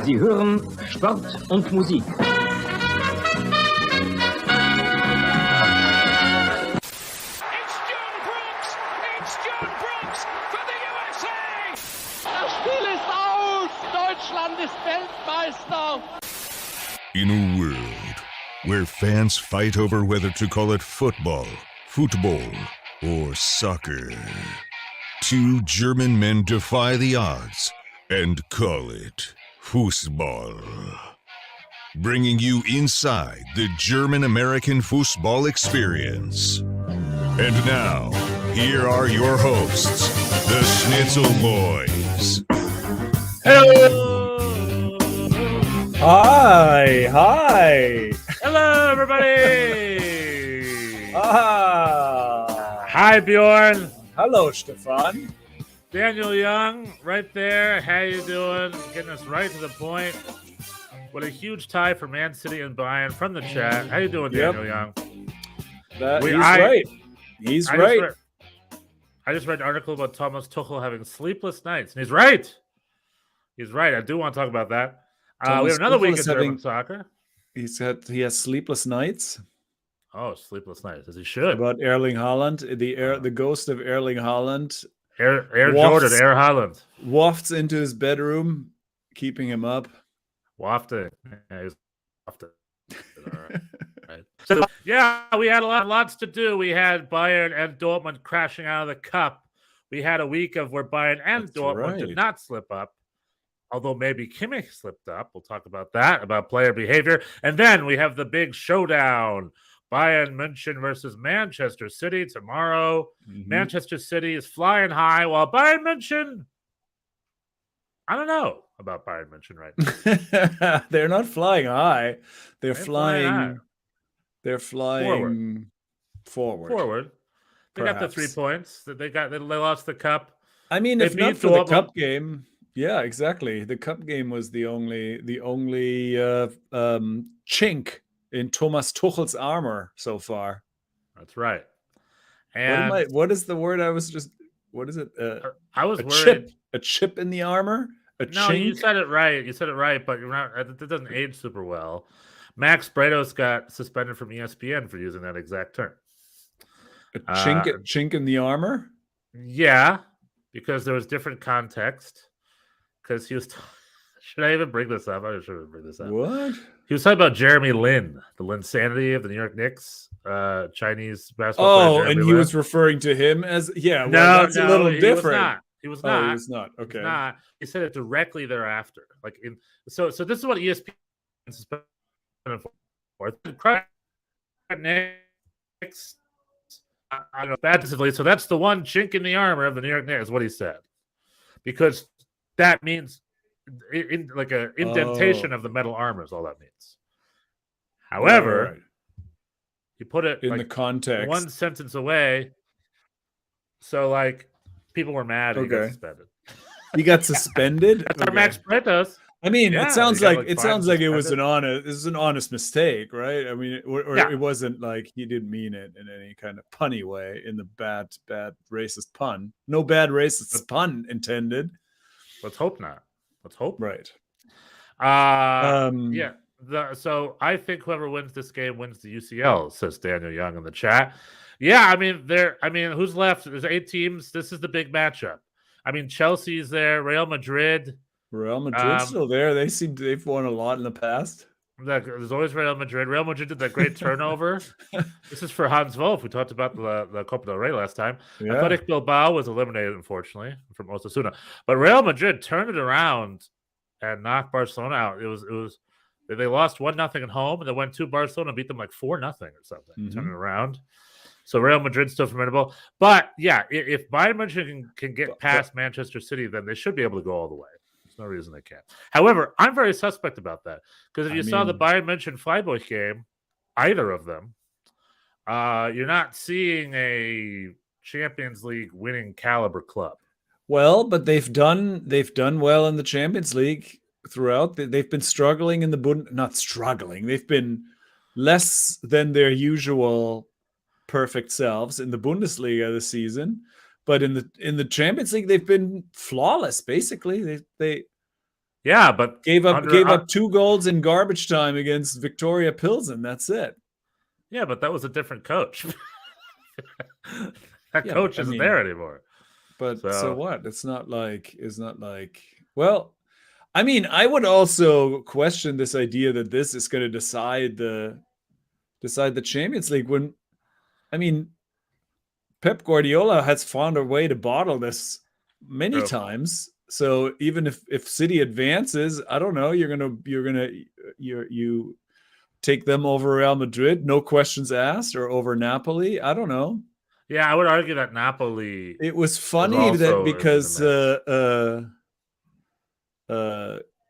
Sie hören Sport und Musik. Das Spiel ist aus! Deutschland ist Weltmeister! In a world where fans fight over whether to call it football, or soccer, two German men defy the odds and call it Fußball. Bringing you inside the German-American football experience. And now, here are your hosts, the Schnitzel Boys. Hello! Hi! Hello, everybody! Hi, Bjorn. Hello, Stefan. Daniel Young, right there. How you doing? Getting us right to the point. What a huge tie for Man City and Bayern from the chat. How you doing, Daniel Young? He's right. I just read an article about Thomas Tuchel having sleepless nights, and he's right. He's right. I do want to talk about that. We have another week of German soccer. He has sleepless nights. Oh, sleepless nights, as he should. About Erling Haaland, the ghost of Erling Haaland. Air Haaland. Wafts into his bedroom, keeping him up. Wafting. Yeah, he's wafting. All right. So, yeah, we had lots to do. We had Bayern and Dortmund crashing out of the cup. We had a week of where Bayern and Dortmund did not slip up, although maybe Kimmich slipped up. We'll talk about that, about player behavior. And then we have the big showdown. Bayern München versus Manchester City tomorrow. Mm-hmm. Manchester City is flying high, while Bayern München, I don't know about Bayern München right now. They're not flying high. They're flying high. They're flying forward. They got the 3 points. They lost the cup. I mean, if not for the cup game, yeah, exactly. The cup game was the only chink in Thomas Tuchel's armor so far. That's right. And what is the word I was just? What is it? I was worried. A chip in the armor. Chink? You said it right. But you're not. It doesn't age super well. Max Bretos got suspended from ESPN for using that exact term. A chink in the armor. Yeah, because there was different context. Because he was. Should I even bring this up? I should bring this up. What? He was talking about Jeremy Lin, the Linsanity of the New York Knicks, Chinese basketball player. And he was referring to him as that's a little different. He was not. He was not. Okay. He said it directly thereafter. So this is what ESPN suspended for. Knicks. I don't know defensively. So that's the one chink in the armor of the New York Knicks, is what he said, because that means like an indentation of the metal armor is all that means. However, you put it in the context one sentence away, so people were mad and he got suspended. He got suspended. That's our Max Bretos. I mean, it sounds like it was an honest mistake, right? I mean, it wasn't like he didn't mean it in any kind of punny way, in the bad racist pun. No bad racist pun intended. Let's hope not. Let's hope. Right. Yeah. So I think whoever wins this game wins the UCL, says Daniel Young in the chat. Yeah, I mean, who's left? There's 8 teams. This is the big matchup. I mean, Chelsea's there, Real Madrid's still there. They've won a lot in the past. There's always Real Madrid. Real Madrid did that great turnover. This is for Hans Wolf. We talked about the Copa del Rey last time. Yeah. Athletic Bilbao was eliminated, unfortunately, from Osasuna. But Real Madrid turned it around and knocked Barcelona out. It was they lost 1-0 at home, and they went to Barcelona and beat them 4-0 or something. Mm-hmm. Turn it around. So Real Madrid's still formidable. But yeah, if Bayern München can get past Manchester City, then they should be able to go all the way. No reason they can't. However, I'm very suspect about that, because if you saw the Bayern München Freiburg game, either of them, you're not seeing a Champions League winning caliber club. Well, but they've done well in the Champions League throughout. They've been struggling in the not struggling. They've been less than their usual perfect selves in the Bundesliga this season. But in the Champions League, they've been flawless. Basically, Yeah, but gave up 2 goals in garbage time against Victoria Pilsen. That's it. Yeah, but that was a different coach. That Yeah, coach isn't there anymore. But so what? It's not like. Well, I mean, I would also question this idea that this is going to decide the Champions League. When, I mean, Pep Guardiola has found a way to bottle this many times. So even if City advances, I don't know, you take them over Real Madrid, no questions asked, or over Napoli. I don't know. Yeah, I would argue that Napoli. It was funny that because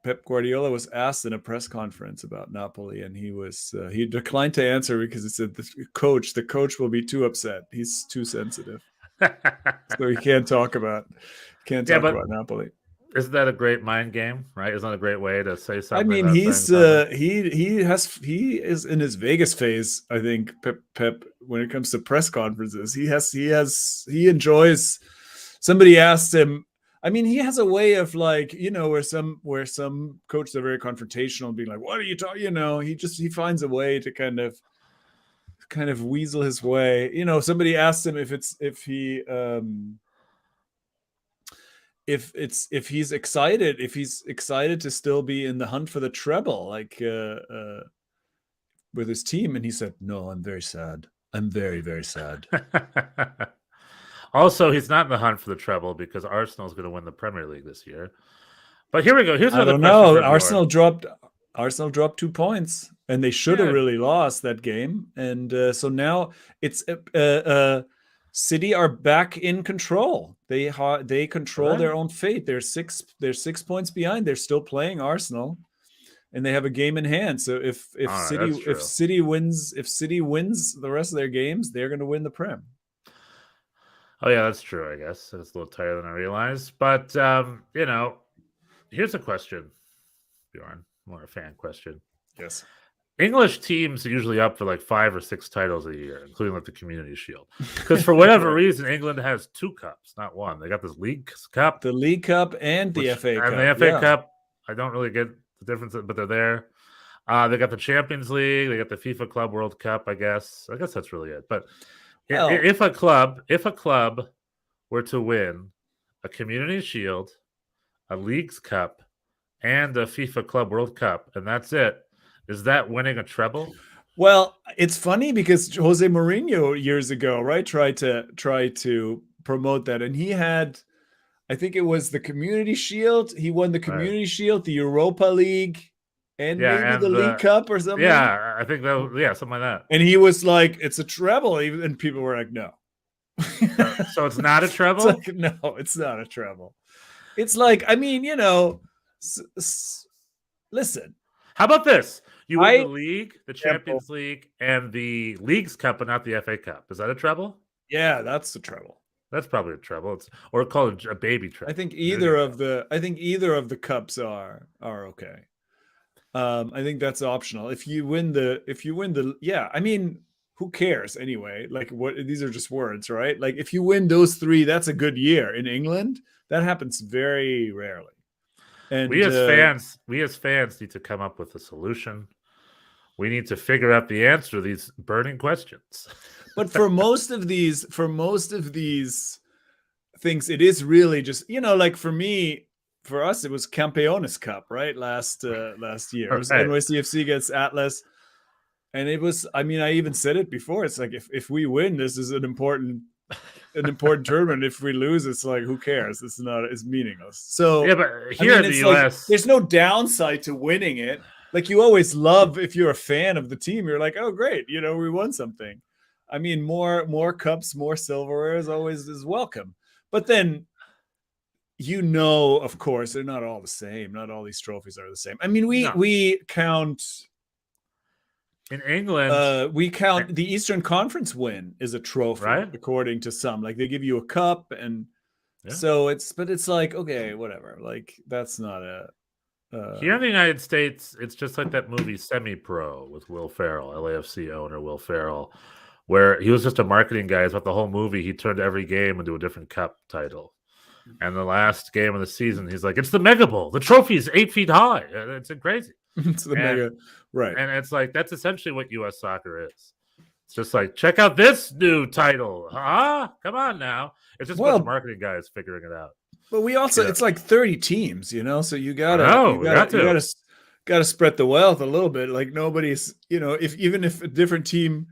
Pep Guardiola was asked in a press conference about Napoli, and he declined to answer because he said the coach will be too upset. He's too sensitive, so he can't talk about about Napoli. Isn't that a great mind game, right? Isn't that a great way to say something? I mean, he is in his Vegas phase. I think Pep when it comes to press conferences, he enjoys. Somebody asked him. I mean, he has a way of like, where some coaches are very confrontational and being like, "What are you talking?" He finds a way to kind of weasel his way. Somebody asked him if he's excited to still be in the hunt for the treble, like with his team, and he said, "No, I'm very sad. I'm very, very sad." Also, he's not in the hunt for the treble because Arsenal's going to win the Premier League this year. But here we go. Here's another question. I don't know. Arsenal dropped 2 points, and they should have really lost that game. And so now it's City are back in control. They control their own fate. They're 6 points behind. They're still playing Arsenal, and they have a game in hand. So if City wins the rest of their games, they're going to win the Prem. Oh yeah, that's true. I guess it's a little tighter than I realized. But here's a question, Bjorn. More a fan question. Yes. English teams are usually up for like 5 or 6 titles a year, including like the Community Shield. Because for whatever reason, England has 2 cups, not one. They got this League Cup. The League Cup and the FA Cup. And the FA Cup, I don't really get the difference, but they're there. They got the Champions League. They got the FIFA Club World Cup, I guess. I guess that's really it. But if a club were to win a Community Shield, a Leagues Cup, and a FIFA Club World Cup, and that's it, is that winning a treble? Well, it's funny because Jose Mourinho years ago, right, tried to promote that, and he had, I think it was the Community Shield. He won the Community Shield, the Europa League, and maybe the League Cup or something. Yeah, I think that was, something like that. And he was like, "It's a treble," and people were like, "No." So it's not a treble? It's like, no, it's not a treble. It's like, I mean, listen. How about this? You win the league, the Champions League, and the Leagues Cup, but not the FA Cup. Is that a treble? Yeah, that's a treble. That's probably a treble. Or call it a baby treble. I think either of the cups are okay. I think that's optional. If you win the I mean, who cares anyway? Like, what? These are just words, right? Like, if you win those 3, that's a good year. In England, that happens very rarely. And we as fans need to come up with a solution. We need to figure out the answer to these burning questions. But for most of these things, it is really just, like for us, it was Campeones Cup, right? Last year. It was NYCFC against Atlas. And it was, I mean, I even said it before. It's like, if we win, this is an important tournament. If we lose, it's like, who cares? It's meaningless. So yeah, but here in the US, there's no downside to winning it. Like, you always love, if you're a fan of the team, you're like, oh great, we won something. I mean, more cups, more silverware is welcome. But then, of course, they're not all the same. Not all these trophies are the same. I mean, we count. In England, we count the Eastern Conference win is a trophy, right? According to some. Like, they give you a cup, and so it's like, okay, whatever. Like, that's not a. Here in the United States, it's just like that movie Semi-Pro with Will Ferrell, LAFC owner Will Ferrell, where he was just a marketing guy. Throughout the whole movie, he turned every game into a different cup title. And the last game of the season, he's like, "It's the Mega Bowl. The trophy's 8 feet high. It's crazy." It's the mega, right? And it's like that's essentially what U.S. soccer is. It's just like, check out this new title. Come on now. It's just a bunch of marketing guys figuring it out. But we also, it's like 30 teams, so you gotta spread the wealth a little bit. Like nobody's, even if a different team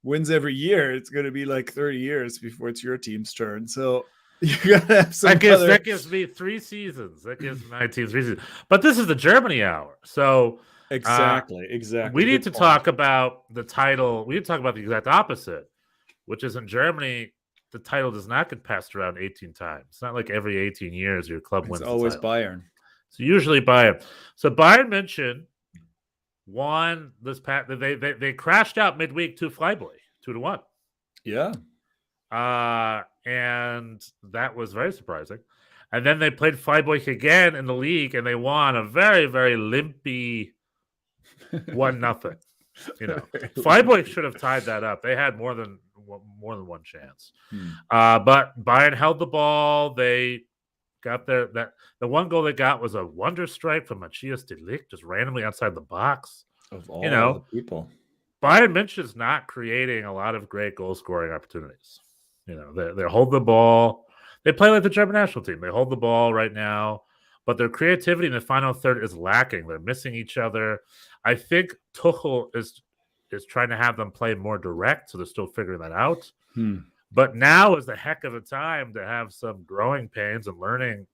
wins every year, it's going to be like 30 years before it's your team's turn. So you gotta have some. That gives me 3 seasons. That gives my team 3 seasons. But this is the Germany hour, so. Exactly. We need to talk about the title. We need to talk about the exact opposite, which is in Germany, the title does not get passed around 18 times. It's not like every 18 years your club wins. It's always Bayern. So usually Bayern. So Bayern München won this past. They crashed out midweek to Freiburg 2-1. Yeah. And that was very surprising. And then they played Freiburg again in the league, and they won a very, very limpy 1-0. Freiburg should have tied that up. They had more than one chance. But Bayern held the ball. They got the one goal they got was a wonder strike from Matthias de Ligt, just randomly outside the box. Of all the people, Bayern München is not creating a lot of great goal scoring opportunities. They hold the ball. They play like the German national team. They hold the ball right now, but their creativity in the final third is lacking. They're missing each other. I think Tuchel is trying to have them play more direct, so they're still figuring that out. But now is a heck of a time to have some growing pains and learning.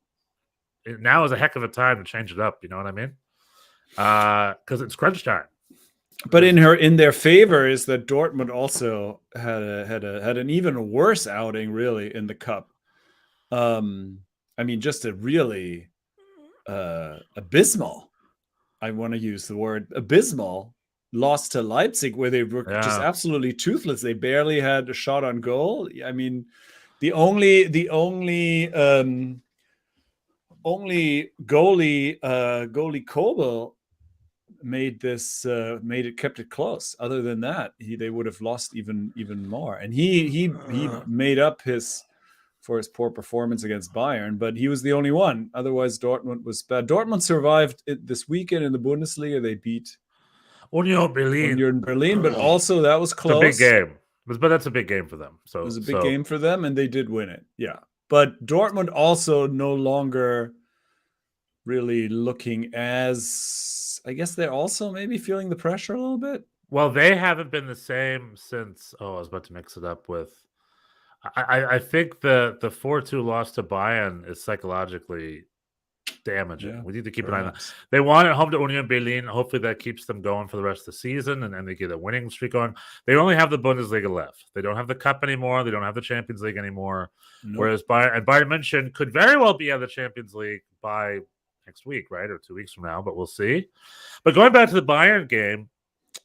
Now is a heck of a time to change it up. You know what I mean? Because it's crunch time. But in their favor is that Dortmund also had an even worse outing, really, in the cup. Just a really abysmal. I want to use the word abysmal. Lost to Leipzig, where they were just absolutely toothless. They barely had a shot on goal. I mean, the only goalie Kobel kept it close. Other than that, they would have lost even more. And he made up for his poor performance against Bayern, but he was the only one. Otherwise, Dortmund was bad. Dortmund survived this weekend in the Bundesliga. They beat Union Berlin, but also that was close. It's a big game, but that's a big game for them. So it was a big game for them, and they did win it. Yeah, but Dortmund also no longer really looking as. I guess they're also maybe feeling the pressure a little bit. Well, they haven't been the same since. I was about to mix it up with. I think the 4-2 loss to Bayern is psychologically damaging. Yeah, we need to keep an eye on that. They won at home to Union Berlin. Hopefully that keeps them going for the rest of the season, and they get a winning streak going. They only have the Bundesliga left. They don't have the Cup anymore. They don't have the Champions League anymore. Nope. Whereas Bayern München could very well be out of the Champions League by next week, right? Or 2 weeks from now, but we'll see. But going back to the Bayern game,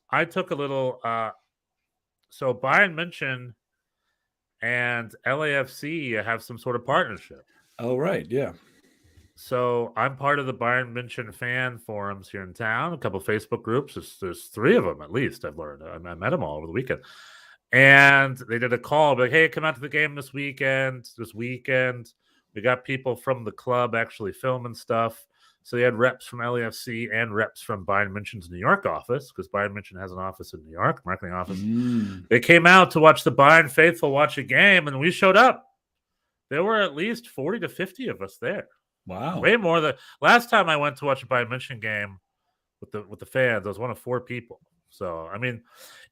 I took a little so Bayern München and LAFC have some sort of partnership. Oh, right. Yeah. So I'm part of the Bayern München fan forums here in town, a couple of Facebook groups. There's 3 of them at least, I've learned. I met them all over the weekend. And they did a call, like, hey, come out to the game this weekend. We got people from the club actually filming stuff. So they had reps from LAFC and reps from Bayern München's New York office, because Bayern München has an office in New York, marketing office. They came out to watch the Bayern faithful watch a game, and we showed up. There were at least 40 to 50 of us there. Wow. Way more than last time I went to watch a Bayern München game with the fans. I was one of 4 people. So, I mean,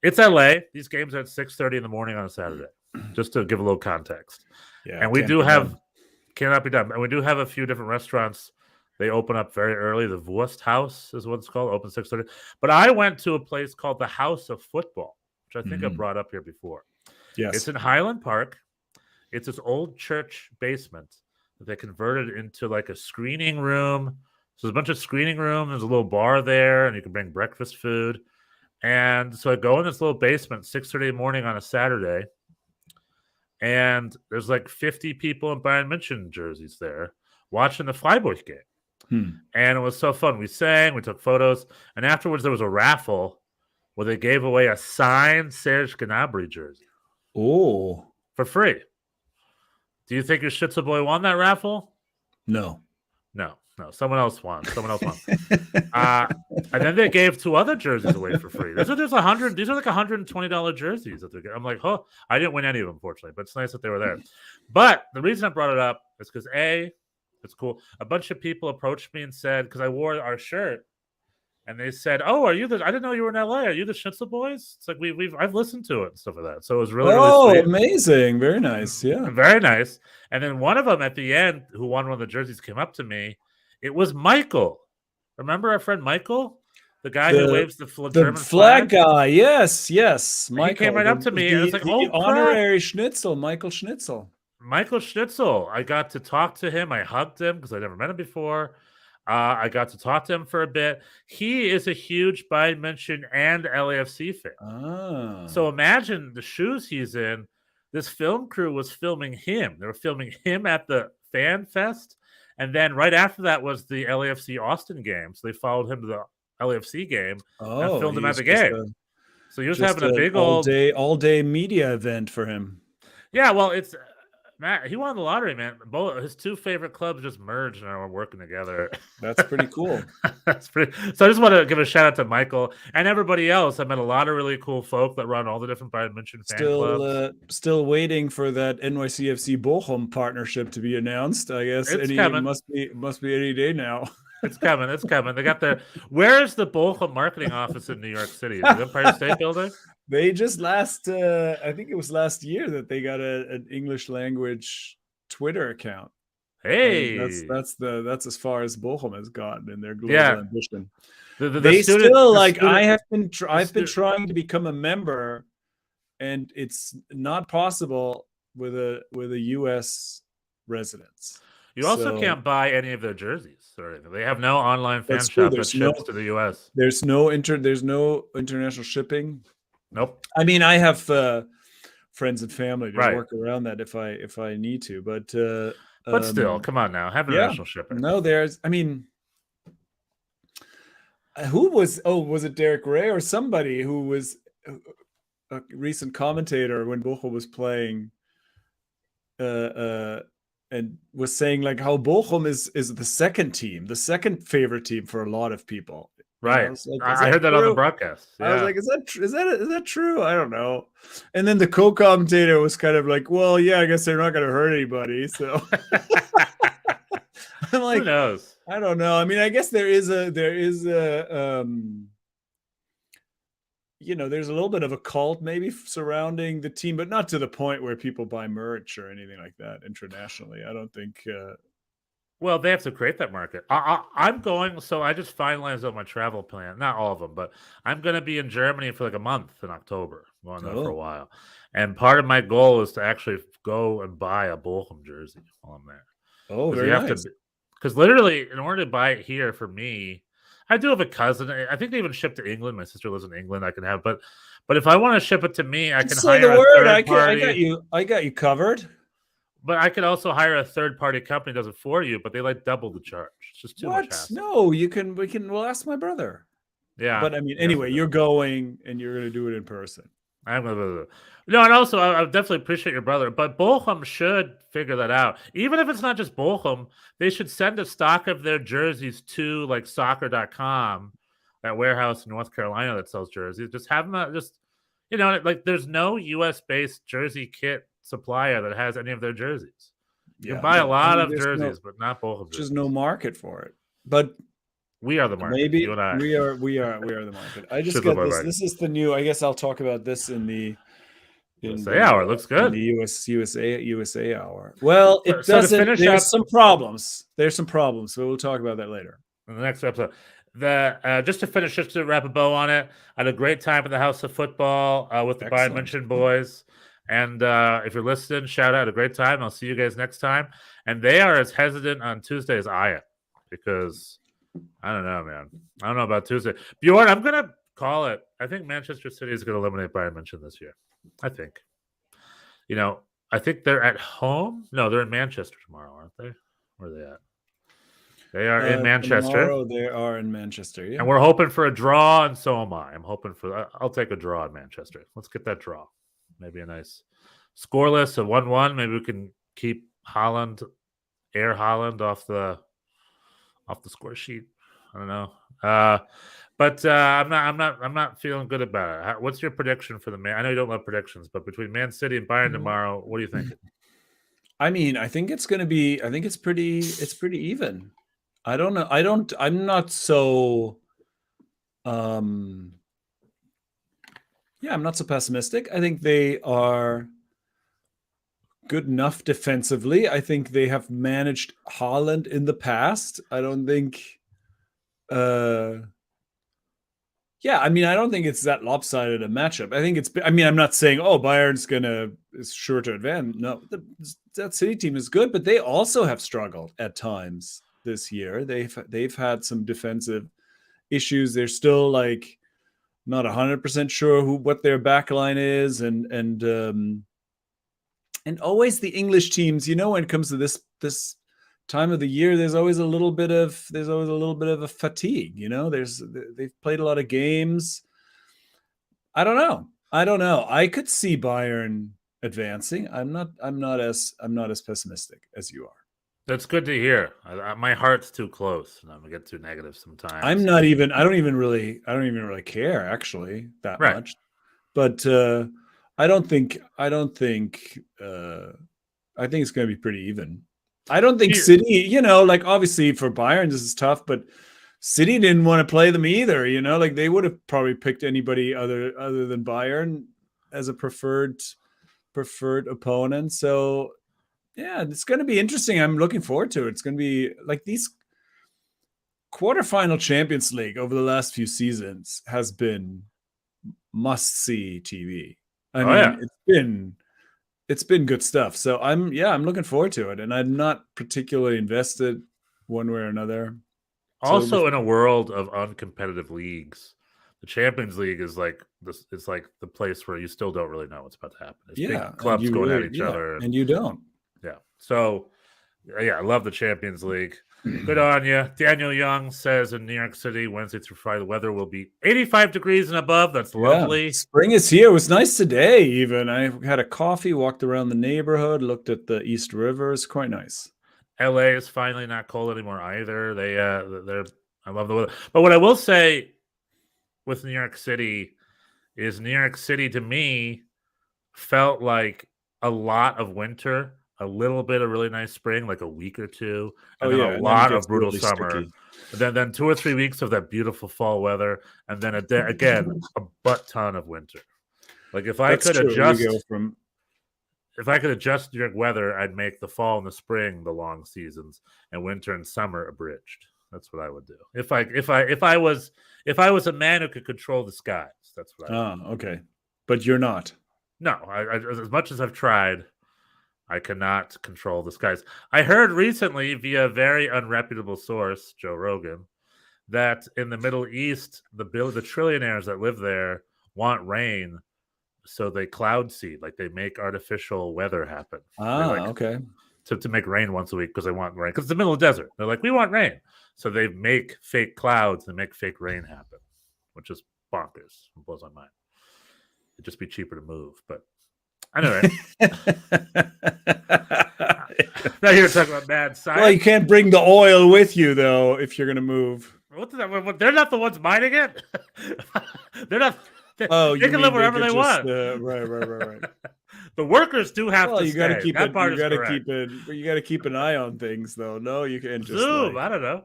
it's LA. These games are at 6:30 in the morning on a Saturday, just to give a little context. Yeah, and we do have cannot be done. And we do have a few different restaurants. They open up very early. The Wurst House is what it's called. Open 6:30. But I went to a place called the House of Football, which I think I brought up here before. Yes. It's in Highland Park. It's this old church basement that they converted into like a screening room. So there's a bunch of screening room. There's a little bar there, and you can bring breakfast food. And so I go in this little basement, 6:30 in the morning on a Saturday, and there's like 50 people in Bayern München jerseys there watching the Freiburg game. And it was so fun. We sang, we took photos, and afterwards there was a raffle where they gave away a signed Serge Gnabry jersey. Oh, for free. Do you think your Schnitzel boy won that raffle? No. No. Someone else won. And then they gave 2 other jerseys away for free. These are like $120 jerseys that they're getting. I'm like, oh, I didn't win any of them, unfortunately, but it's nice that they were there. But the reason I brought it up is because it's cool. A bunch of people approached me and said, because I wore our shirt, and they said, "Oh, are you I didn't know you were in LA. Are you the Schnitzel Boys?" It's like I've listened to it and stuff like that. So it was really sweet. Amazing, very nice, yeah, very nice. And then one of them at the end, who won one of the jerseys, came up to me. It was Michael. Remember our friend Michael, the guy who waves the German flag guy? Yes, Michael. He came right up to me and it's like, "Oh, honorary Schnitzel, Michael Schnitzel." Michael Schnitzel. I got to talk to him. I hugged him because I never met him before. I got to talk to him for a bit. He is a huge Bayern München and LAFC fan. So imagine the shoes he's in. This film crew was filming him. They were filming him at the Fan Fest. And then right after that was the LAFC Austin game. So they followed him to the LAFC game and filmed him at the game. So he was having a big all day media event for him. Yeah, well, it's Matt, he won the lottery, man. Both his 2 favorite clubs just merged and are working together. That's pretty cool. So I just want to give a shout out to Michael and everybody else. I met a lot of really cool folk that run all the different Bayern München fan clubs. Still waiting for that NYCFC Bochum partnership to be announced. I guess it must be any day now. It's coming. They got where is the Bochum marketing office in New York City? Is it Empire State Building? They just I think it was last year that they got an English language Twitter account. Hey, that's as far as Bochum has gotten in their global ambition. I've been trying to become a member, and it's not possible with a U.S. residence. You also can't buy any of their jerseys or anything. They have no online fan shop that ships to the U.S. There's no international shipping. Nope. I mean, I have friends and family to work around that if I need to, but still, come on now, have international shipping. No, who was it Derek Ray or somebody who was a recent commentator when Bochum was playing, and was saying like how Bochum is the second favorite team for a lot of people. Right. I heard that on the broadcast. Yeah. I was like, is that true? I don't know. And then the co-commentator was kind of like, well, yeah, I guess they're not going to hurt anybody. So I'm like, who knows? I don't know. I mean, I guess there's a there's a little bit of a cult maybe surrounding the team, but not to the point where people buy merch or anything like that internationally. I don't think. Well, they have to create that market. I'm going, so I just finalized out my travel plan. Not all of them, but I'm going to be in Germany for like a month in October. I'm going there for a while. And part of my goal is to actually go and buy a Bochum jersey while I'm there. Oh, very nice. Because literally, in order to buy it here for me, I do have a cousin. I think they even ship to England. My sister lives in England. I can have, but if I want to ship it to me, I can hire a third party. I got you covered. But I could also hire a third-party company that does it for you, but they like double the charge. It's just too much hassle. No, we'll ask my brother. Yeah. But I mean, anyway, you're going and you're going to do it in person. And also I definitely appreciate your brother, but Bochum should figure that out. Even if it's not just Bochum, they should send a stock of their jerseys to like soccer.com, that warehouse in North Carolina that sells jerseys. Just have them there's no US-based jersey kit supplier that has any of their jerseys. You can buy a lot of jerseys, but not Bochum jerseys. There's no market for it. But we are the market. Maybe you and I. we are the market. I just got this. This is the new. I guess I'll talk about this in the USA hour. Looks good. In the USA hour. Well, it doesn't. There's some problems. There's some problems. So we'll talk about that later in the next episode. Just to wrap a bow on it, I had a great time at the House of Football with the Bayern München boys. And if you're listening, shout out. A great time. I'll see you guys next time. And they are as hesitant on Tuesday as I am, because I don't know, man. I don't know about Tuesday. Bjorn, I'm going to call it. I think Manchester City is going to eliminate Bayern München this year. I think. I think they're at home. No, they're in Manchester tomorrow, aren't they? Where are they at? They are in Manchester. Tomorrow they are in Manchester, yeah. And we're hoping for a draw, and so am I. I'll take a draw in Manchester. Let's get that draw. Maybe a nice scoreless, a 1-1. Maybe we can keep Holland, Air Holland off the score sheet. I don't know. But I'm not feeling good about it. What's your prediction for the Man? I know you don't love predictions, but between Man City and Bayern tomorrow, what do you think? I mean, I think it's going to be. I think it's pretty even. I don't know. I'm not so. Yeah, I'm not so pessimistic. I think they are good enough defensively. I think they have managed Haaland in the past. I don't think. Yeah, I mean, I don't think it's that lopsided a matchup. I think it's. I mean, I'm not saying Bayern's is sure to advance. No, that City team is good, but they also have struggled at times this year. They've had some defensive issues. They're still like not 100% sure what their backline is, and always the English teams. When it comes to this time of the year, there's always a little bit of a fatigue. They've played a lot of games. I don't know. I could see Bayern advancing. I'm not as pessimistic as you are. That's good to hear. My heart's too close, and I'm gonna get too negative sometimes. I don't even really care actually that much. But I think it's going to be pretty even. I don't think City, like obviously for Bayern this is tough, but City didn't want to play them either. Like they would have probably picked anybody other than Bayern as a preferred opponent. So yeah, it's going to be interesting. I'm looking forward to it. It's going to be like these quarterfinal Champions League over the last few seasons has been must-see TV. I mean, it's been good stuff. So I'm looking forward to it, and I'm not particularly invested one way or another. Also, in a world of uncompetitive leagues, the Champions League is like this. It's like the place where you still don't really know what's about to happen. It's big clubs going at each other, and you don't. Yeah. So, yeah, I love the Champions League. Good on you. Daniel Young says in New York City, Wednesday through Friday, the weather will be 85 degrees and above. That's lovely. Spring is here. It was nice today, even. I had a coffee, walked around the neighborhood, looked at the East River. It's quite nice. LA is finally not cold anymore either. I love the weather. But what I will say with New York City is New York City to me felt like a lot of winter, a little bit of really nice spring, like a week or two, and then a lot of brutal really summer. Then 2 or 3 weeks of that beautiful fall weather, and then again a butt ton of winter. Like if I could adjust New York weather, I'd make the fall and the spring the long seasons, and winter and summer abridged. That's what I would do if I was a man who could control the skies. That's what I would do. Okay, but you're not. No, as much as I've tried, I cannot control the skies. I heard recently via a very unreputable source, Joe Rogan, that in the Middle East, the trillionaires that live there want rain, so they cloud seed, like they make artificial weather happen. Okay. To make rain once a week because they want rain. Because it's the middle of the desert. They're like, we want rain. So they make fake clouds and make fake rain happen, which is bonkers. It blows my mind. It'd just be cheaper to move, but anyway. Now you're talking about mad science. Well, you can't bring the oil with you though if you're going to move. They're not the ones mining it. They're not. They can live wherever they want. Right. The workers do have to. You got to keep that part you got to keep it. You got to keep an eye on things, though. No, you can't just zoom. I don't know.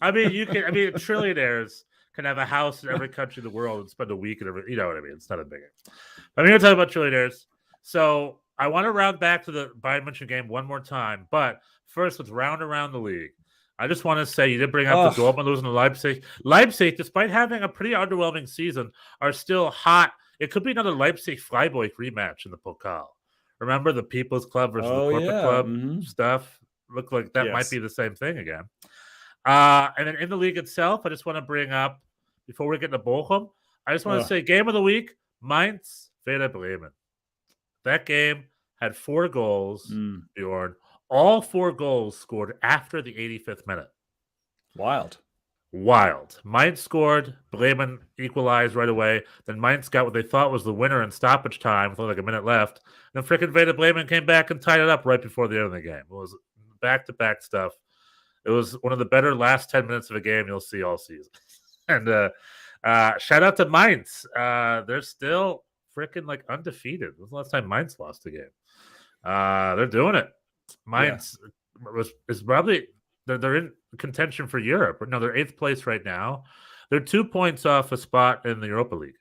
I mean, trillionaires can have a house in every country in the world and spend a week in every. You know what I mean? It's not a big. I'm going to talk about trillionaires. So I want to round back to the Bayern München game one more time, but first let's round around the league. I just want to say you did bring up the Dortmund losing to Leipzig. Leipzig, despite having a pretty underwhelming season, are still hot. It could be another Leipzig-Freiburg rematch in the Pokal. Remember the People's Club versus the Corporate Club stuff? Looked like that might be the same thing again. And then in the league itself, I just want to bring up, before we get to Bochum, I just want to say game of the week, Mainz, Werder Bremen. That game had 4 goals, Bjorn. All 4 goals scored after the 85th minute. Wild. wild. Mainz scored, Bremen equalized right away. Then Mainz got what they thought was the winner in stoppage time with only like a minute left. And then frickin' Werder Bremen came back and tied it up right before the end of the game. It was back-to-back stuff. It was one of the better last 10 minutes of a game you'll see all season. And shout out to Mainz. They're still frickin' like undefeated. When was the last time Mainz lost a game? They're doing it. Mainz is probably they're in contention for Europe. No, they're 8th place right now. They're 2 points off a spot in the Europa League.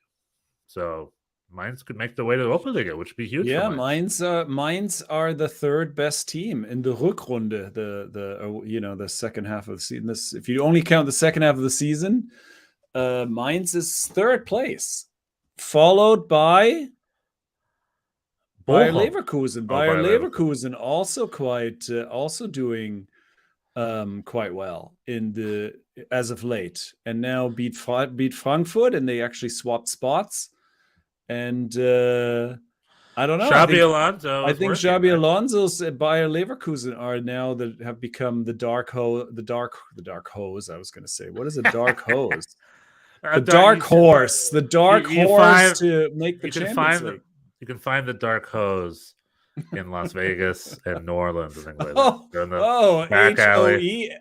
So Mainz could make their way to the Europa League, which would be huge. Yeah, for Mainz are the third best team in the Rückrunde, the second half of the season. If you only count the second half of the season, Mainz is third place, followed by Bayer Leverkusen. Bayer Leverkusen also also doing quite well as of late, and now beat Frankfurt, and they actually swapped spots. And I don't know. Xabi Alonso. I think Xabi Alonso's Bayer Leverkusen are now that have become the dark hose. I was going to say, what is a dark hose? The dark horse. The dark horse to make the Champions League. You can find the dark hose in Las Vegas and New Orleans and things like that.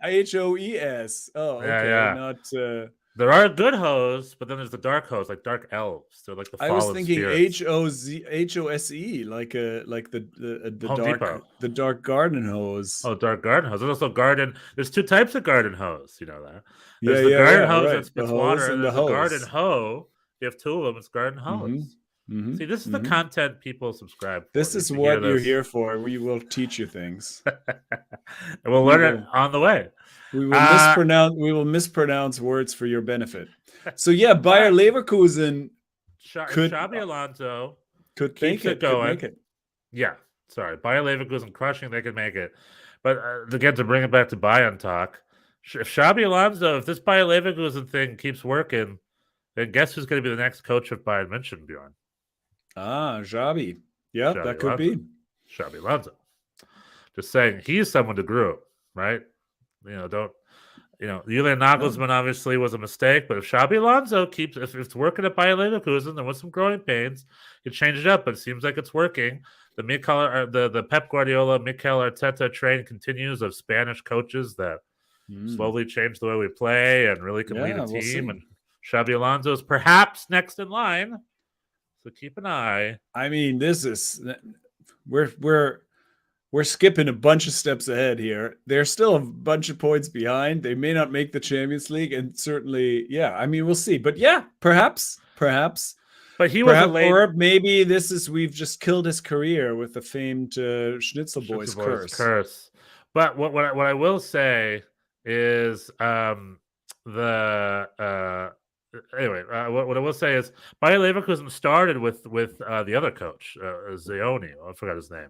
H-O-E-S. Oh, okay. Yeah. Not. There are good hoes, but then there's the dark hoes, like dark elves. They're like the fallen I was thinking spirits. H-O-S-E, like the dark garden hose. Oh, dark garden hose. There's also garden. There's 2 types of garden hose. You know that. There's the garden hose right. that spits water, and there's the garden hoe. You have 2 of them. It's garden hose. Mm-hmm. See, this is the content people subscribe for. This is what you're here for. We will teach you things. And we'll learn it on the way. We will mispronounce words for your benefit. So yeah, Bayer Leverkusen Xabi Alonso could make it going. Make it. Yeah, sorry, Bayer Leverkusen crushing. They could make it, but again, to bring it back to Bayern talk, if Xabi Alonso, if this Bayer Leverkusen thing keeps working, then guess who's going to be the next coach of Bayern München, Bjorn? Xabi. Yeah, Xabi that could Alonso. be Xabi Alonso. Just saying, he's someone to grow, right? Julian Nagelsmann obviously was a mistake, but if Xabi Alonso if it's working at Bayer Leverkusen, then with some growing pains, you change it up. But it seems like it's working. The Pep Guardiola, Mikel Arteta train continues of Spanish coaches that slowly change the way we play and really can lead a team. And Xabi Alonso is perhaps next in line. So keep an eye. I mean, this is we're skipping a bunch of steps ahead here. They're still a bunch of points behind. They may not make the Champions League, and certainly, I mean, we'll see. But yeah, perhaps. But he was or maybe we've just killed his career with the famed Schnitzel Boys curse. But what I will say is Anyway, what I will say is Bayer Leverkusen started with the other coach, Zaoni. I forgot his name,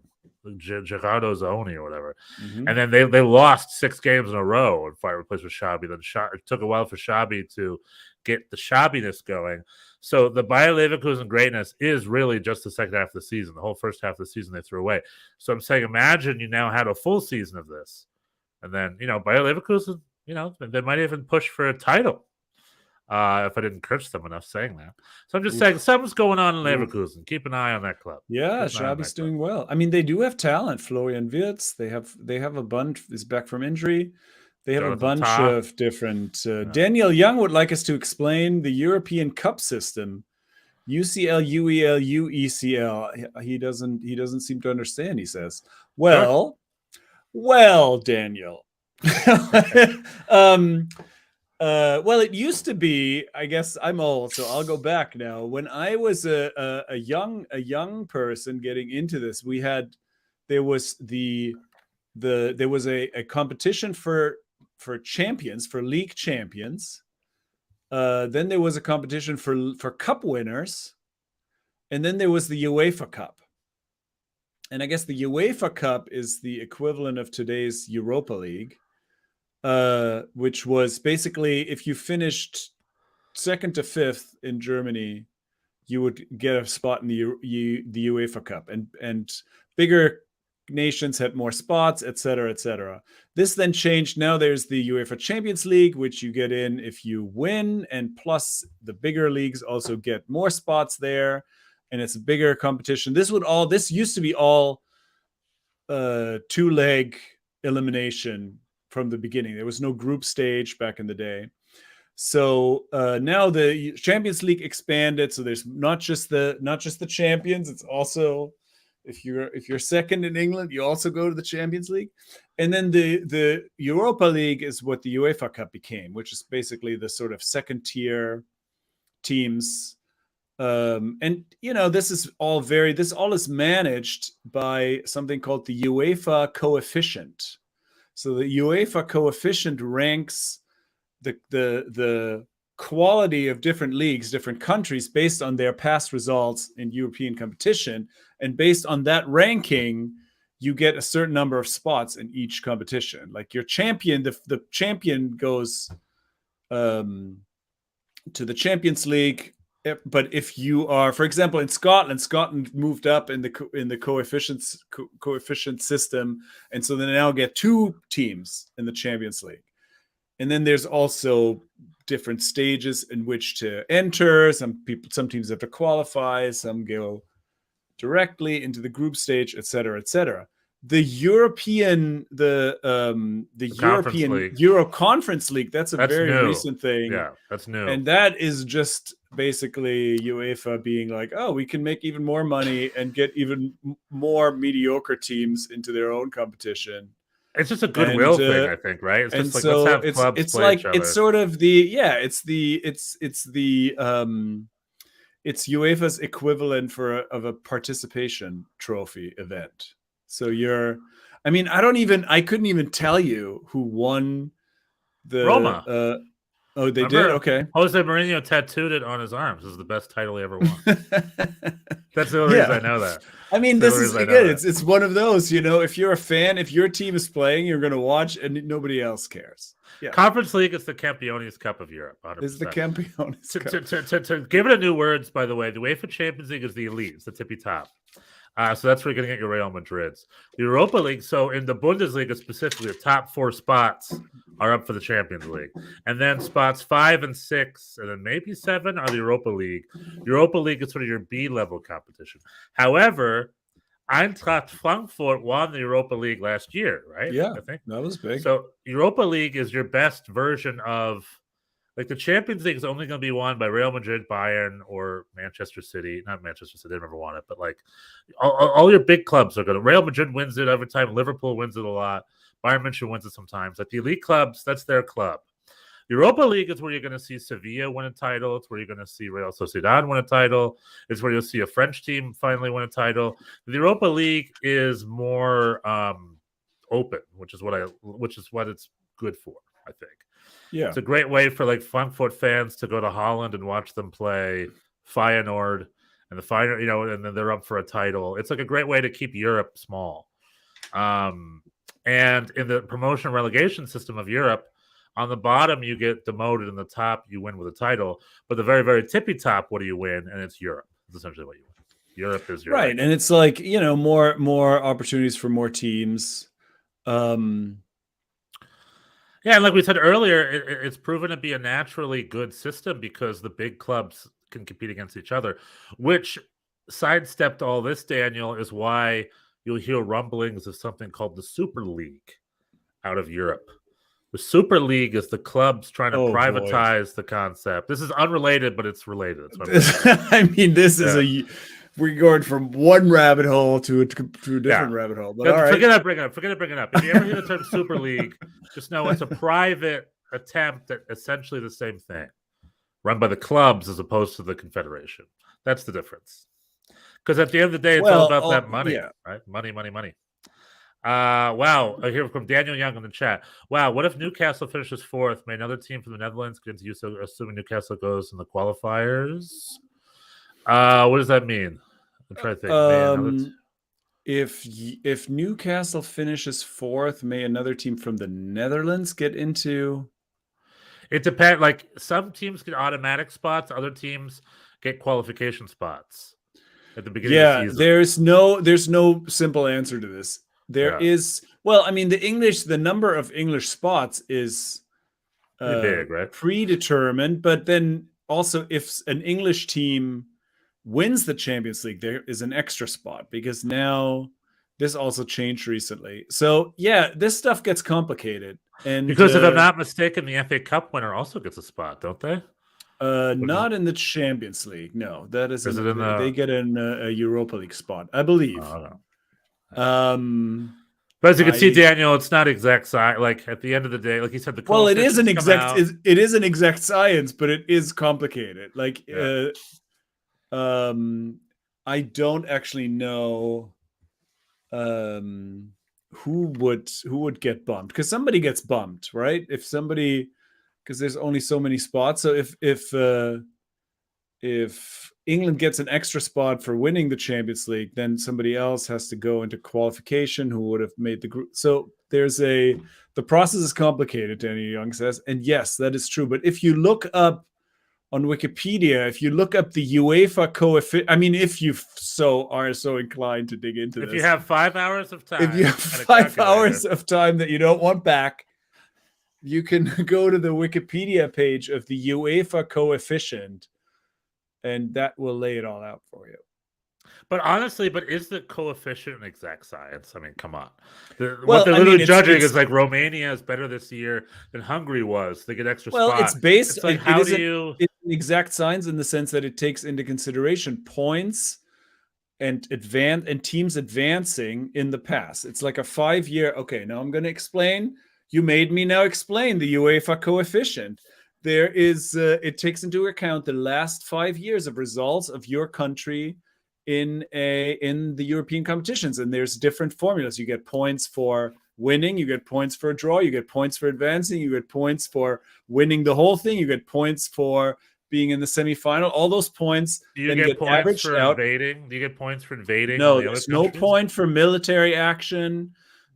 Gerardo Zaoni or whatever. Mm-hmm. And then they lost 6 games in a row and finally replaced with Xabi. Then it took a while for Xabi to get the Xabiness going. So the Bayer Leverkusen greatness is really just the second half of the season. The whole first half of the season they threw away. So I'm saying, imagine you now had a full season of this, and then Bayer Leverkusen, they might even push for a title. If I didn't curse them enough saying that. So I'm just saying something's going on in Leverkusen. Keep an eye on that club. Yeah, Xabi's doing well. I mean, they do have talent. Florian Wirtz, they have a bunch, is back from injury. They have a bunch of different Daniel Young would like us to explain the European Cup system. UCL, UEL, UECL. He doesn't seem to understand, he says. Well, Daniel. Well, it used to be, I guess I'm old, so I'll go back now. When I was a young person getting into this, there was a competition for champions, for league champions. Then there was a competition for cup winners, and then there was the UEFA Cup. And I guess the UEFA Cup is the equivalent of today's Europa League. Which was basically if you finished 2nd to 5th in Germany, you would get a spot in the UEFA Cup, and bigger nations had more spots, etc., etc. This then changed. Now there's the UEFA Champions League, which you get in if you win, and plus the bigger leagues also get more spots there, and it's a bigger competition. This used to be all two-leg elimination from the beginning. There was no group stage back in the day. So now the Champions League expanded. So there's not just the champions. It's also if you're second in England, you also go to the Champions League. And then the Europa League is what the UEFA Cup became, which is basically the sort of second tier teams. And this all is managed by something called the UEFA coefficient. So the UEFA coefficient ranks the quality of different leagues, different countries based on their past results in European competition. And based on that ranking, you get a certain number of spots in each competition. Like your champion, the champion goes to the Champions League. But if you are, for example, in Scotland moved up in the coefficient system, and so they now get 2 teams in the Champions League. And then there's also different stages in which to enter. Some teams have to qualify, some go directly into the group stage, etc., etc. The European Euro Conference League, that's very new. recent thing. Yeah, that's new. And that is just basically UEFA being like, oh, we can make even more money and get even more mediocre teams into their own competition. It's just a goodwill thing, I think, right? It's just so let's have clubs it's play like each other. it's sort of it's UEFA's equivalent of a participation trophy event. So I couldn't even tell you who won the Roma. Oh, they did? Okay. Jose Mourinho tattooed it on his arms. This is the best title he ever won. That's the only reason I know that. I mean, this is good. It's one of those, if you're a fan, if your team is playing, you're going to watch and nobody else cares. Yeah. Conference League is the Campeones Cup of Europe. 100%. It's the Campeones Cup. To give it a new words, by the way, the UEFA Champions League is the elite. It's the tippy top. So that's where you're going to get your Real Madrids. The Europa League, so in the Bundesliga specifically, the top 4 spots are up for the Champions League. And then spots 5 and 6, and then maybe 7 are the Europa League. Europa League is sort of your B-level competition. However, Eintracht Frankfurt won the Europa League last year, right? Yeah, I think that was big. So Europa League is your best version of... Like the Champions League is only going to be won by Real Madrid, Bayern, or Manchester City. Not Manchester City; they never won it. But like all your big clubs are going to. Real Madrid wins it every time. Liverpool wins it a lot. Bayern Munich wins it sometimes. Like the elite clubs, that's their club. Europa League is where you're going to see Sevilla win a title. It's where you're going to see Real Sociedad win a title. It's where you'll see a French team finally win a title. The Europa League is more open, which is what it's good for, I think. Yeah, it's a great way for like Frankfurt fans to go to Holland and watch them play Feyenoord and the Feyenoord, and then they're up for a title. It's like a great way to keep Europe small. And in the promotion relegation system of Europe, on the bottom you get demoted, and the top you win with a title. But the very, very tippy top, what do you win? And it's Europe. It's essentially what you win. Europe is Europe. Right, and it's like more opportunities for more teams. Yeah, and like we said earlier, it's proven to be a naturally good system because the big clubs can compete against each other, which sidestepped all this, Daniel, is why you'll hear rumblings of something called the Super League out of Europe. The Super League is the clubs trying to privatize the concept. This is unrelated, but it's related. I mean, this is we're going from one rabbit hole to a different rabbit hole. But all right. Forget it, bring it up. If you ever hear the term Super League, just know it's a private attempt at essentially the same thing, run by the clubs as opposed to the confederation. That's the difference. Because at the end of the day, it's all about that money, right? Money. Wow. I hear from Daniel Young in the chat. Wow, what if Newcastle finishes 4th? May another team from the Netherlands get into use, assuming Newcastle goes in the qualifiers? What does that mean? I'm trying to think. If Newcastle finishes 4th, may another team from the Netherlands get into? It depends. Like some teams get automatic spots, other teams get qualification spots at the beginning of the season. There's no simple answer to this. There is, well, I mean, the number of English spots is big, right? predetermined, but then also if an English team wins the Champions League, there is an extra spot because now this also changed recently. So yeah, this stuff gets complicated. And because if I'm not mistaken, the FA Cup winner also gets a spot, don't they? Not in the Champions League. No, that is they get a Europa League spot, I believe. But as you can see, Daniel, it's not exact science. Like at the end of the day, like you said, it is an exact. It is an exact science, but it is complicated. Like, I don't actually know who would get bumped, because somebody gets bumped, right? If somebody, because there's only so many spots. So if England gets an extra spot for winning the Champions League, then somebody else has to go into qualification who would have made the group. So the process is complicated, Danny Young says. And yes, that is true. But if you look up on Wikipedia, if you look up the UEFA coefficient, I mean, if you are so inclined to dig into this. If you have 5 hours of time. If you have 5 hours of time that you don't want back, you can go to the Wikipedia page of the UEFA coefficient, and that will lay it all out for you. But honestly, is the coefficient an exact science? I mean, come on. What they're literally judging is like Romania is better this year than Hungary was. They get extra spots. Well, it's based. It's like, it's an exact science in the sense that it takes into consideration points and teams advancing in the past. It's like a 5-year. Okay, now I'm going to explain. You made me now explain the UEFA coefficient. There is, it takes into account the last 5 years of results of your country in the European competitions, and there's different formulas. You get points for winning, you get points for a draw, you get points for advancing, you get points for winning the whole thing, you get points for being in the semifinal. All those points get points for invading. Do you get points for invading? No, there's no point for military action.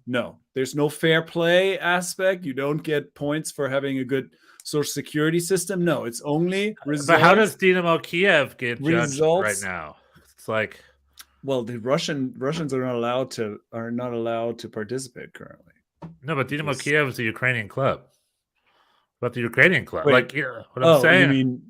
No, there's no fair play aspect. You don't get points for having a good social security system. No, it's only results. But how does Dynamo Kiev get judged right now? It's like, well, the Russians are not allowed to participate currently. No, but Dynamo Kiev is a Ukrainian club. But the Ukrainian club, what I'm saying.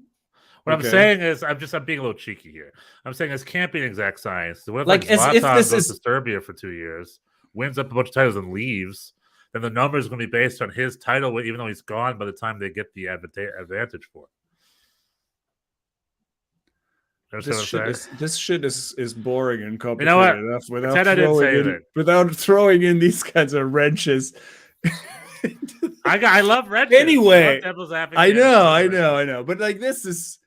I'm saying is, I'm being a little cheeky here. I'm saying this can't be an exact science. What if Zlatan goes to Serbia for 2 years, wins up a bunch of titles, and leaves? Then the number is going to be based on his title, even though he's gone by the time they get the advantage for it. This shit is boring and complicated enough without throwing in these kinds of wrenches. I love wrenches. Anyway, I know. But like, this is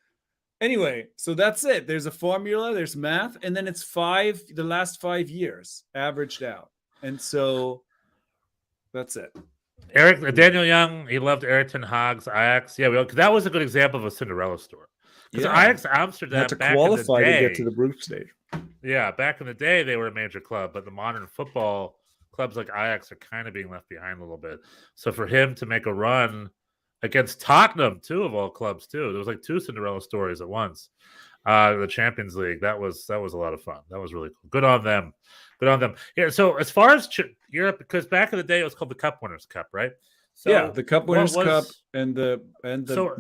anyway. So that's it. There's a formula. There's math, and then it's the last 5 years averaged out, and so. That's it. Daniel Young, he loved Erik ten Hag's Ajax. Yeah, that was a good example of a Cinderella story. Because Ajax Amsterdam had to qualify to get to the group stage. Yeah, back in the day, they were a major club, but the modern football clubs like Ajax are kind of being left behind a little bit. So for him to make a run against Tottenham, too, of all clubs, too, there was like 2 Cinderella stories at once. The Champions League, that was a lot of fun. That was really cool. Good on them. Yeah. So as far as Europe, because back in the day it was called the Cup Winners' Cup, right? So yeah, the Cup Winners' Cup and the. So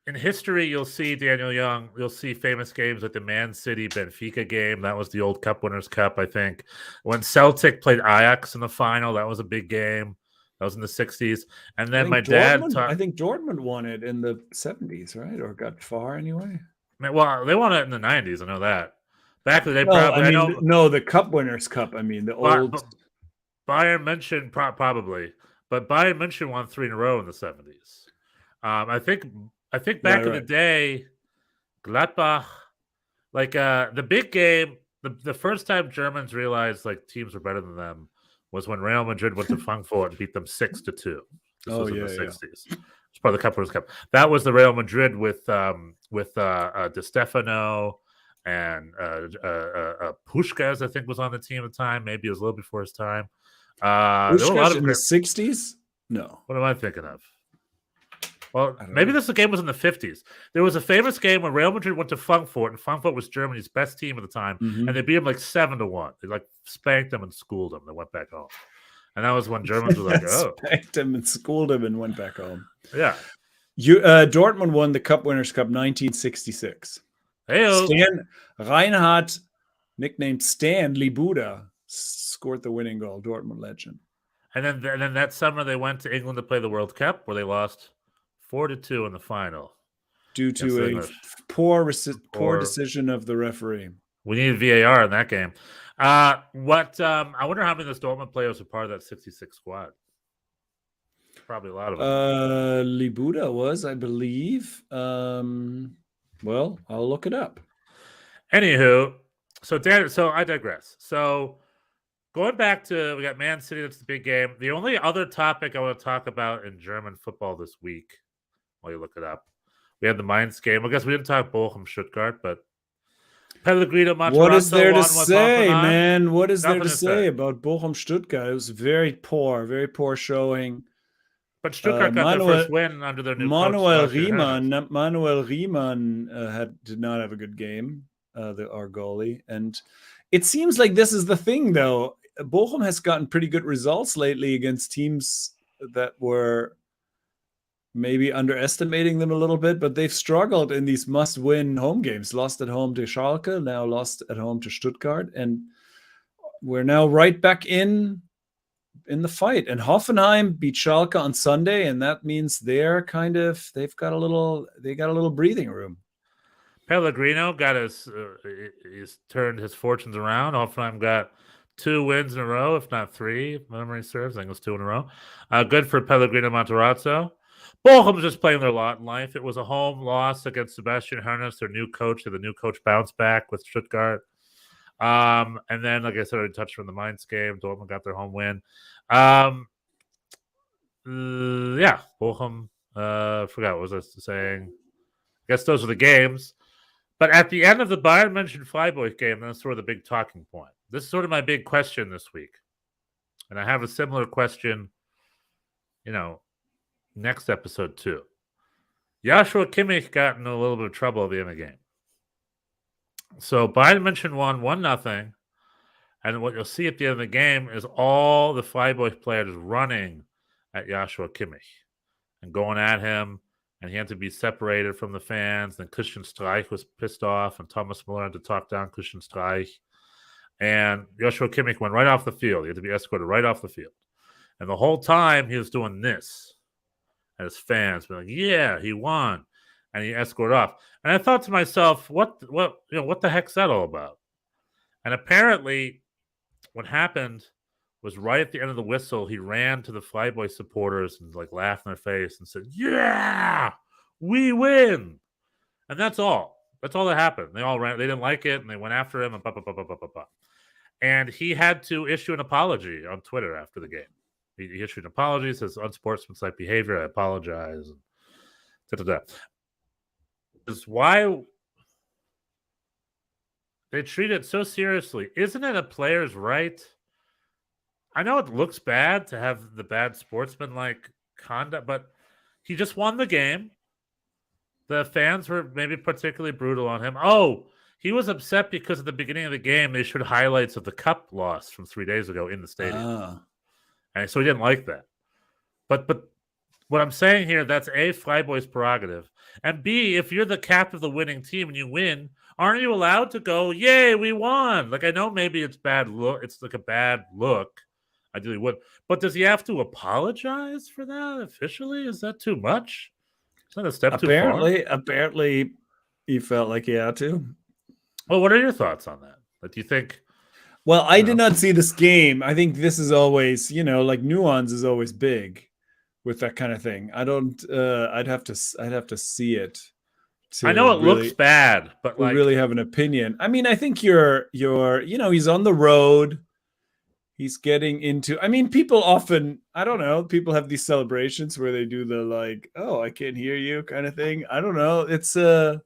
in history, you'll see Daniel Young. You'll see famous games like the Man City Benfica game. That was the old Cup Winners' Cup, I think. When Celtic played Ajax in the final, that was a big game. That was in the 60s. And then my dad. I think Dortmund won it in the 70s, right? Or got far anyway. Well, they won it in the 90s. I know that. Back in the day, the Cup Winners' Cup. I mean, the old Bayern München probably, but Bayern München won 3 in a row in the 70s. I think back in the day, Gladbach, like the big game, the first time Germans realized like teams were better than them was when Real Madrid went to Frankfurt and beat them 6-2. This was in the 60s. It's part of the Cup Winners' Cup. That was the Real Madrid with Di Stefano. And Puskás, I think, was on the team at the time. Maybe it was a little before his time. Puskás in the 60s? No. What am I thinking of? Well, maybe this game was in the 50s. There was a famous game when Real Madrid went to Frankfurt, and Frankfurt was Germany's best team at the time, and they beat them like 7-1. They like spanked them and schooled them. They went back home, and that was when Germans were like, "Oh, spanked them and schooled them and went back home." Yeah. Dortmund won the Cup Winners' Cup 1966. Hey, Stan Reinhard, nicknamed Stan Libuda, scored the winning goal. Dortmund legend. And then that summer they went to England to play the World Cup, where they lost 4-2 in the final due to a poor decision of the referee. We needed VAR in that game. I wonder how many of those Dortmund players were part of that 66 squad. Probably a lot of them. Libuda was, I believe. Well, I'll look it up. Anywho, so I digress. So going back to, we got Man City, that's the big game. The only other topic I want to talk about in German football this week, while you look it up, we had the Mainz game. I guess we didn't talk Bochum, Stuttgart, but Pellegrino Matarazzo. What is there to say, man? What is there to say about Bochum, Stuttgart? It was very poor showing. But Stuttgart got their first win under their new coach. Manuel Riemann did not have a good game, our goalie. And it seems like this is the thing, though. Bochum has gotten pretty good results lately against teams that were maybe underestimating them a little bit, but they've struggled in these must-win home games. Lost at home to Schalke, now lost at home to Stuttgart. And we're now right back in the fight. And Hoffenheim beat Schalke on Sunday, and that means they've got a little breathing room. Pellegrino got he's turned his fortunes around. Hoffenheim got 2 wins in a row, if not 3, if memory serves. I think it was 2 in a row. Good for Pellegrino Matarazzo. Bochum's just playing their lot in life. It was a home loss against Sebastian Hoeneß, their new coach. The new coach bounced back with Stuttgart. And then, like I said, I touched on the Mainz game. Dortmund got their home win. Bochum. Forgot what was I saying. I guess those are the games. But at the end of the Bayern München Freiburg game, that's sort of the big talking point. This is sort of my big question this week. And I have a similar question, next episode too. Joshua Kimmich got in a little bit of trouble at the end of the game. So Bayern München won 1-0. And what you'll see at the end of the game is all the Freiburg players running at Joshua Kimmich and going at him. And he had to be separated from the fans. Then Christian Streich was pissed off, and Thomas Müller had to talk down Christian Streich. And Joshua Kimmich went right off the field. He had to be escorted right off the field. And the whole time he was doing this. And his fans were like, yeah, he won. And he escorted off. And I thought to myself, what the heck's that all about? And apparently what happened was right at the end of the whistle, he ran to the Freiburg supporters and laughed in their face and said, yeah, we win. And that's all. That's all that happened. They all ran. They didn't like it, and they went after him. And he had to issue an apology on Twitter after the game. He issued an apology, says unsportsmanlike behavior. I apologize. Is why they treat it so seriously. Isn't it a player's right? I know it looks bad to have the bad sportsman-like conduct, but he just won the game. The fans were maybe particularly brutal on him. Oh, he was upset because at the beginning of the game, they showed highlights of the cup loss from 3 days ago in the stadium. And so he didn't like that. But what I'm saying here, that's A, Freiburg's prerogative. And B, if you're the captain of the winning team and you win, aren't you allowed to go, yay, we won? I know maybe it's bad look. It's a bad look. Ideally would. But does he have to apologize for that officially? Is that too much? Is that a step too far? Apparently, he felt like he had to. Well, what are your thoughts on that? Do you think? Well, I did not see this game. I think this is always, nuance is always big with that kind of thing. I don't. I'd have to see it. I know it looks bad, but really have an opinion. I mean, I think you're. He's on the road. He's getting into, people often, I don't know, people have these celebrations where they do the oh, I can't hear you kind of thing. I don't know. It's, I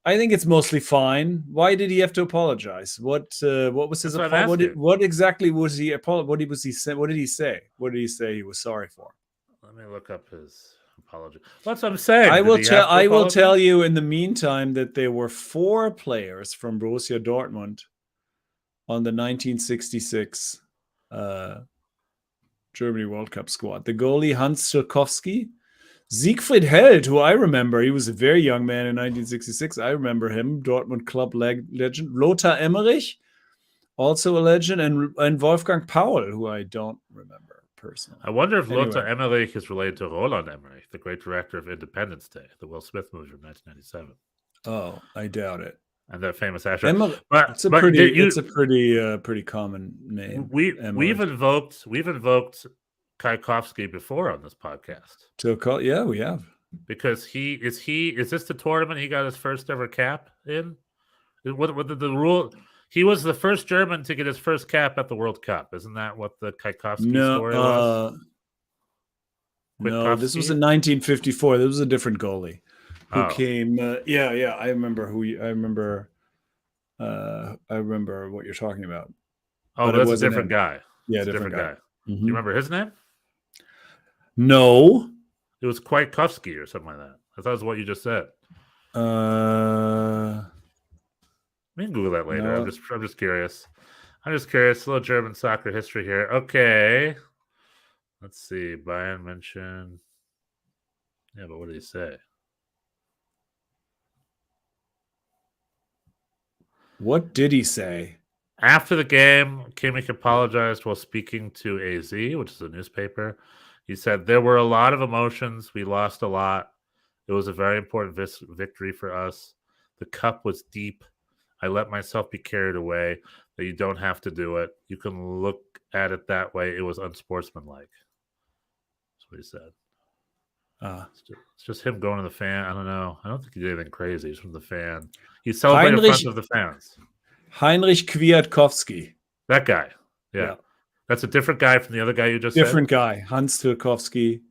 think it's mostly fine. Why did he have to apologize? What was his apology? What exactly was he, what did he say? What did he say he was sorry for? Let me look up his. apology. That's what I'm saying. I will apologize? tell you in the meantime that there were 4 players from Borussia Dortmund on the 1966 Germany World Cup squad. The goalie Hans Stilkowski, Siegfried Held, who I remember, he was a very young man in 1966. I remember him, Dortmund club legend. Lothar Emmerich, also a legend, and Wolfgang Paul, who I don't remember personally. I wonder if Lothar Emmerich is related to Roland Emmerich, the great director of Independence Day, the Will Smith movie from 1997. Oh, I doubt it. And that famous actor. It's a pretty common name. We've invoked Kaikowski before on this podcast. Yeah, we have. Because is this the tournament he got his first ever cap in? What the rule? He was the first German to get his first cap at the World Cup. Isn't that what the Kaikowski story was? No, this was in 1954. This was a different goalie who came. I remember I remember what you're talking about. Oh, but that's a different guy. Yeah, different guy. Mm-hmm. Do you remember his name? No. It was Kwiatkowski or something like that. I thought it was what you just said. We can Google that later. No. I'm just curious. A little German soccer history here. Okay. Let's see. Bayern München. Yeah, but what did he say? What did he say? After the game, Kimmich apologized while speaking to AZ, which is a newspaper. He said, there were a lot of emotions. We lost a lot. It was a very important victory for us. The cup was deep. I let myself be carried away. That you don't have to do it. You can look at it that way. It was unsportsmanlike. That's what he said. It's just him going to the fan. I don't know. I don't think he did anything crazy. He's from the fan. He celebrated in front of the fans. Heinrich Kwiatkowski. That guy. Yeah. That's a different guy from the other guy you just said? Different guy. Hans Tilkowski.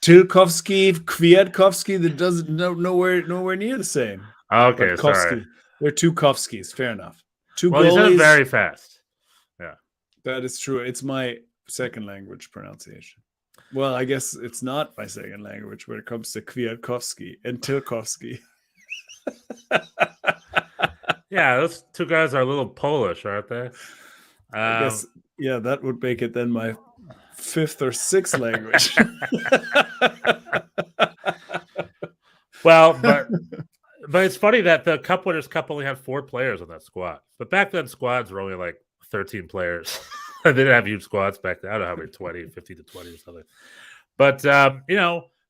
Kwiatkowski, that doesn't nowhere near the same. Okay, sorry. There are 2 Kovskis. Fair enough. 2 goalies. He said it very fast. Yeah. That is true. It's my second language pronunciation. Well, I guess it's not my second language when it comes to Kwiatkowski and Tilkowski. Yeah, those 2 guys are a little Polish, aren't they? I guess, yeah, that would make it then my 5th or 6th language. Well, but it's funny that the Cup Winners' Cup only had 4 players on that squad. But back then, squads were only like 13 players. They didn't have huge squads back then. I don't know how many, 20, 15 to 20 or something. But,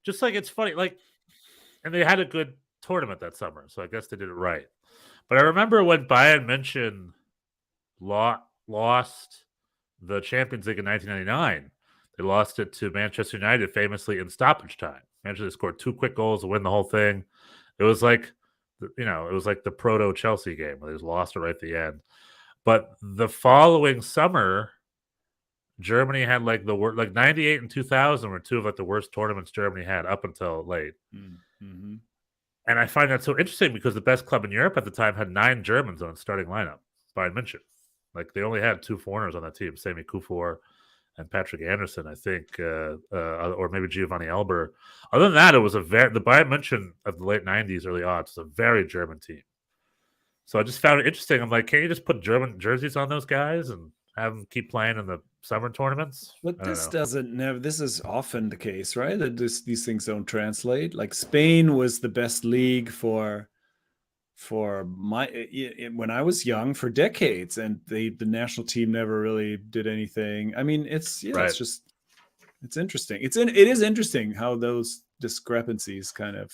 just like it's funny. And they had a good tournament that summer, so I guess they did it right. But I remember when Bayern München lost the Champions League in 1999. They lost it to Manchester United famously in stoppage time. Manchester scored 2 quick goals to win the whole thing. It was like, the proto Chelsea game where they just lost it right at the end. But the following summer, Germany had like 98 and 2000 were 2 of the worst tournaments Germany had up until late. Mm-hmm. And I find that so interesting because the best club in Europe at the time had 9 Germans on its starting lineup, Bayern München. They only had 2 foreigners on that team, Sami Kufor and Patrick Anderson, I think, or maybe Giovanni Elber. Other than that, it was the Bayern München of the late 90s, early aughts, was a very German team. So I just found it interesting. I'm like, can't you just put German jerseys on those guys and have them keep playing in the summer tournaments? But this this is often the case, right? That these things don't translate. Like Spain was the best league for when I was young for decades, and the national team never really did anything. I mean, it's interesting. It is interesting how those discrepancies kind of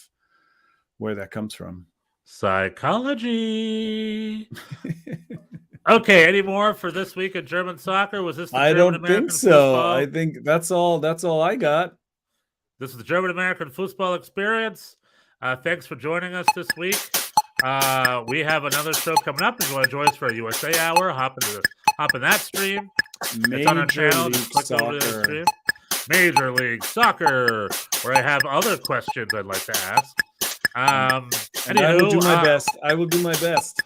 where that comes from. Psychology. Okay, any more for this week in German soccer? Was this the I German don't American think so. football? I think that's all I got. This is the German American football experience. Thanks for joining us this week. We have another show coming up. If you want to join us for a USA Hour, hop in that stream. It's on our channel. Just click over to the stream. Major League Soccer, where I have other questions I'd like to ask. I will do my best. I will do my best.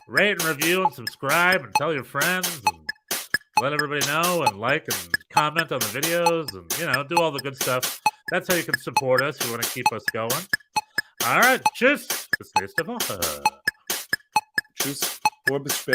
Rate and review and subscribe and tell your friends and let everybody know and like and comment on the videos and do all the good stuff That's how you can support us. You want to keep us going. All right. Tschüss. Bis nächste Woche. Tschüss. Bis später.